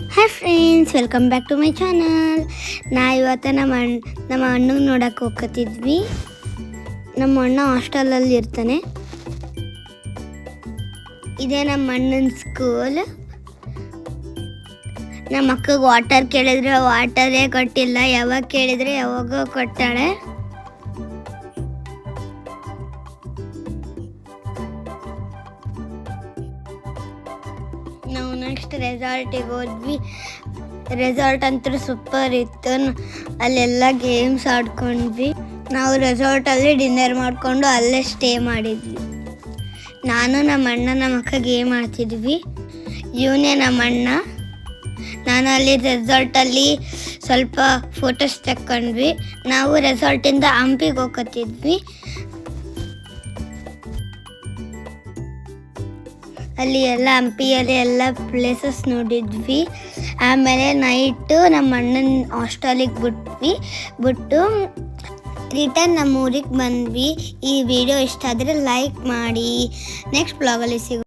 Hi friends, welcome back to my channel. ಇವತ್ತು ನಮ್ಮ ಅಣ್ಣಗೆ ನೋಡಕ್ಕೆ ಹೋಗ್ತಿದ್ವಿ. ನಮ್ಮ ಅಣ್ಣ ಹಾಸ್ಟೆಲಲ್ಲಿ ಇರ್ತಾನೆ. ಇದೇ ನಮ್ಮ ಅಣ್ಣನ ಸ್ಕೂಲ್. ನಮ್ಮ ಅಕ್ಕಗೆ ವಾಟರ್ ಕೇಳಿದ್ರೆ ವಾಟರೇ ಕೊಟ್ಟಿಲ್ಲ, ಯಾವಾಗ ಕೇಳಿದರೆ ಯಾವಾಗೋ ಕೊಟ್ಟಾಳೆ. ನಾವು ನೆಕ್ಸ್ಟ್ ರೆಸಾರ್ಟಿಗೆ ಹೋದ್ವಿ. ರೆಸಾರ್ಟ್ ಅಂತೂ ಸೂಪರ್ ಇತ್ತು. ಅಲ್ಲೆಲ್ಲ ಗೇಮ್ಸ್ ಆಡ್ಕೊಂಡ್ವಿ. ನಾವು ರೆಸಾರ್ಟಲ್ಲಿ ಡಿನ್ನರ್ ಮಾಡಿಕೊಂಡು ಅಲ್ಲೇ ಸ್ಟೇ ಮಾಡಿದ್ವಿ. ನಾನು ನಮ್ಮ ಅಣ್ಣ ನಮ್ಮ ಅಕ್ಕ ಗೇಮ್ ಆಡ್ತಿದ್ವಿ. ಇವನೇ ನಮ್ಮ ಅಣ್ಣ. ನಾನು ಅಲ್ಲಿ ರೆಸಾರ್ಟಲ್ಲಿ ಸ್ವಲ್ಪ ಫೋಟೋಸ್ ತಕ್ಕೊಂಡ್ವಿ. ನಾವು ರೆಸಾರ್ಟಿಂದ ಹಂಪಿಗೆ ಹೋಗ್ತಿದ್ವಿ. ಅಲ್ಲಿ ಎಲ್ಲ ಹಂಪಿಯಲ್ಲಿ ಎಲ್ಲ ಪ್ಲೇಸಸ್ ನೋಡಿದ್ವಿ. ಆಮೇಲೆ ನೈಟು ನಮ್ಮ ಅಣ್ಣನ ಹಾಸ್ಟೆಲಿಗೆ ಬಿಟ್ಟು ರಿಟರ್ನ್ ನಮ್ಮ ಊರಿಗೆ ಬಂದ್ವಿ. ಈ ವಿಡಿಯೋ ಇಷ್ಟ ಆದರೆ ಲೈಕ್ ಮಾಡಿ. ನೆಕ್ಸ್ಟ್ ಬ್ಲಾಗಲ್ಲಿ ಸಿಗೋ.